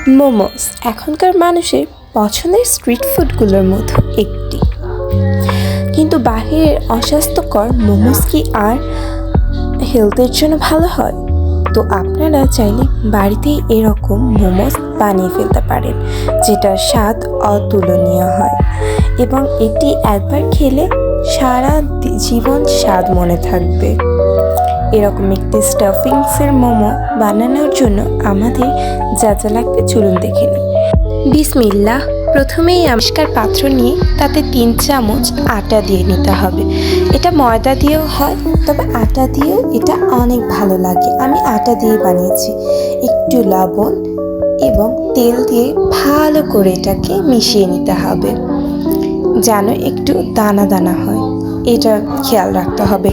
মোমোস এখনকার মানুষের পছন্দের স্ট্রিট ফুডগুলোর মধ্যে একটি, কিন্তু বাহিরের অস্বাস্থ্যকর মোমোস কি আর হেলথের জন্য ভালো হয়? তো আপনারা চাইলে বাড়িতেই এরকম মোমোস বানিয়ে ফেলতে পারেন, যেটার স্বাদ অতুলনীয় হয় এবং এটি একবার খেলে সারা জীবন স্বাদ মনে থাকবে। এরকম একটি স্টাফিংসের মোমো বানানোর জন্য আমাদের যা যা লাগবে চলুন দেখে নিই। বিসমিল্লাহ। প্রথমেই পরিষ্কার পাত্র নিয়ে তাতে 3 চামচ আটা দিয়ে নিতে হবে। এটা ময়দা দিয়েও হয়, তবে আটা দিয়েও এটা অনেক ভালো লাগে। আমি আটা দিয়ে বানিয়েছি। একটু লবণ এবং তেল দিয়ে ভালো করে এটাকে মিশিয়ে নিতে হবে, যেন একটু দানা দানা হয়, এটা খেয়াল রাখতে হবে।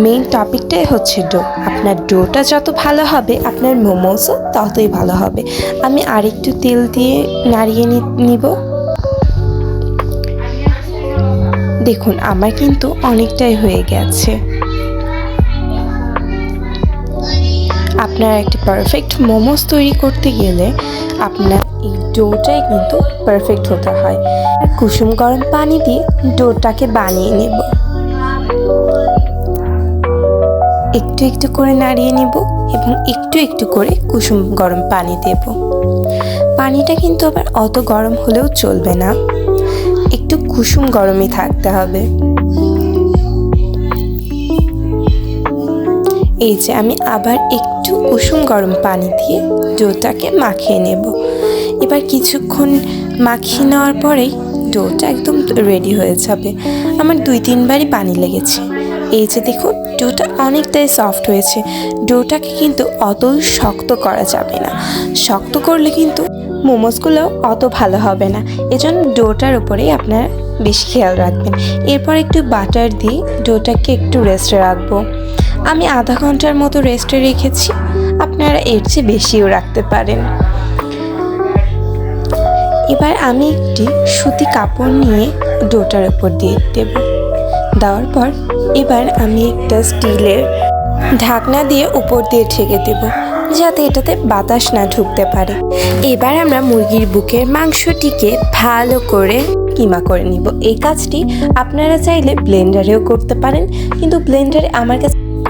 মেইন টপিকটাই হচ্ছে ডো। আপনার ডোটা যত ভালো হবে আপনার মোমোসও ততই ভালো হবে। আমি আরেকটু তেল দিয়ে নাড়িয়ে নিব। দেখুন আমার কিন্তু অনেকটাই হয়ে গেছে। আপনার একটা পারফেক্ট মোমোস তৈরি করতে গেলে আপনার এই ডোটাই কিন্তু পারফেক্ট হতে হয়। কুসুম গরম পানি দিয়ে ডোটাকে বানিয়ে নেব। একটু একটু করে নাড়িয়ে নেব এবং একটু একটু করে কুসুম গরম পানি দেব। পানিটা কিন্তু আবার অত গরম হলেও চলবে না, একটু কুসুম গরমই থাকতে হবে। এই যে আমি আবার একটু কুসুম গরম পানি দিয়ে ডোটাকে মাখিয়ে নেব। এবার কিছুক্ষণ মাখিয়ে নেওয়ার পরেই ডোটা একদম রেডি হয়ে যাবে। আমার 2-3 বারই পানি লেগেছে। এই যে দেখুন ডোটা অনেকটাই সফট হয়েছে। ডোটাকে কিন্তু অত শক্ত করা যাবে না, শক্ত করলে কিন্তু মোমোসগুলো অত ভালো হবে না। এজন্য ডোটার উপরেই আপনারা বেশি খেয়াল রাখবেন। এরপর একটু বাটার দিয়ে ডোটাকে একটু রেস্টে রাখবো। আমি আধা ঘন্টার মতো রেস্টে রেখেছি, আপনারা এর চেয়ে বেশিও রাখতে পারেন। এবার আমি একটি সুতি কাপড় নিয়ে ডোটার উপর দিয়ে দেব। দেওয়ার পর এবার আমি একটা স্টিলের ঢাকনা দিয়ে উপর দিয়ে ঢেকে দেব, যাতে এটাতে বাতাস না ঢুকতে পারে। এবার আমরা মুরগির বুকের মাংসটিকে ভালো করে কিমা করে নিব। এই কাজটি আপনারা চাইলে ব্লেন্ডারেও করতে পারেন, কিন্তু ব্লেন্ডারে আমার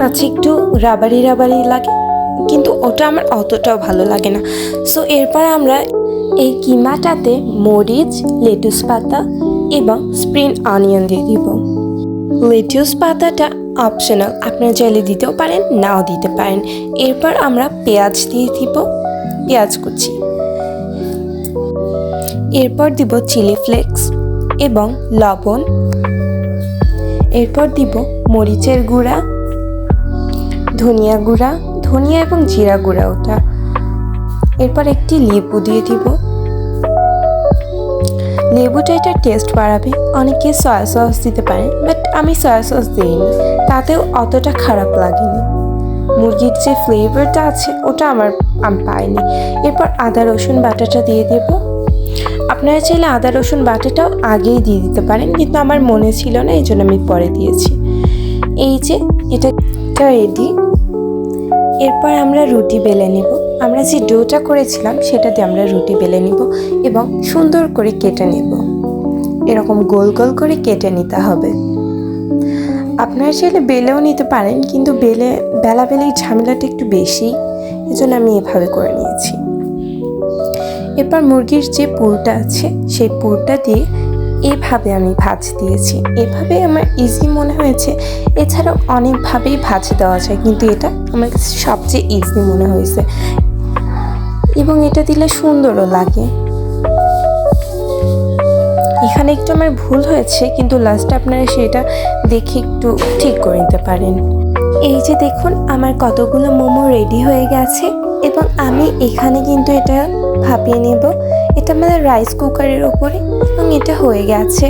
কাছে একটু রাবারি রাবারি লাগে, কিন্তু ওটা আমার অতটাও ভালো লাগে না। সো এরপর আমরা এই কিমাটাতে মরিচ, লেটুস পাতা এবং স্প্রিং অনিয়ন দিয়ে দিব। লেটুস পাতাটা অপশনাল, আপনারা চাইলে দিতেও পারেন, নাও দিতে পারেন। এরপর আমরা পেঁয়াজ দিয়ে দিব, পেঁয়াজ কুচি। এরপর দিব চিলি ফ্লেক্স এবং লবণ। এরপর দিব মরিচের গুঁড়া, ধনিয়া গুঁড়া, ধনিয়া এবং জিরা গুঁড়া ওটা। এরপর একটি লেবু দিয়ে দিব। লেবুটা এটা টেস্ট বাড়াবে। অনেকে সয়া সস দিতে পারেন, বাট আমি সয়া সস দিইনি, তাতেও অতটা খারাপ লাগেনি। মুরগির যে ফ্লেভারটা আছে ওটা আমি পাইনি। এরপর আদা রসুন বাটাটা দিয়ে দেব। আপনারা চাইলে আদা রসুন বাটাটাও আগেই দিয়ে দিতে পারেন, কিন্তু আমার মনে ছিল না, এই জন্য আমি পরে দিয়েছি। এই যে এটা রেডি। এরপর আমরা রুটি বেলে নেব। আমরা যে ডোটা করেছিলাম সেটা দিয়ে আমরা রুটি বেলে নিব এবং সুন্দর করে কেটে নেব। এরকম গোল গোল করে কেটে নিতে হবে। আপনারা চাইলে বেলেও নিতে পারেন, কিন্তু বেলাবেলির ঝামেলাটা একটু বেশি, এজন্য আমি এভাবে করে নিয়েছি। এরপর মুরগির যে পুরটা আছে সেই পুরটা দিয়ে এভাবে আমি ভাজ দিয়েছি। এভাবে আমার ইজি মনে হয়েছে। এছাড়াও অনেকভাবেই ভাজ দেওয়া যায়, কিন্তু এটা আমার কাছে সবচেয়ে ইজি মনে হয়েছে এবং এটা দিলে সুন্দরও লাগে। এখানে একটু আমার ভুল হয়েছে, কিন্তু লাস্টে আপনারা সেটা দেখে একটু ঠিক করে নিতে পারেন। এই যে দেখুন আমার কতগুলো মোমো রেডি হয়ে গেছে এবং আমি এখানে কিন্তু এটা ভাপিয়ে নেব। এটা আমাদের রাইস কুকারের উপরে এবং এটা হয়ে গেছে।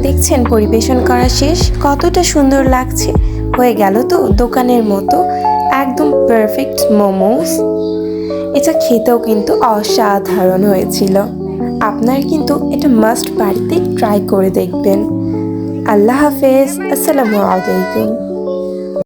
দেখছেন পরিবেশন করা শেষ, কতটা সুন্দর লাগছে। হয়ে গেল তো দোকানের মতো একদম পারফেক্ট মোমোস। এটা খেতেও কিন্তু অসাধারণ হয়েছিল। আপনার কিন্তু এটা মাস্ট বাড়িতে ট্রাই করে দেখবেন। আল্লাহ হাফেজ, আসসালামু আলাইকুম।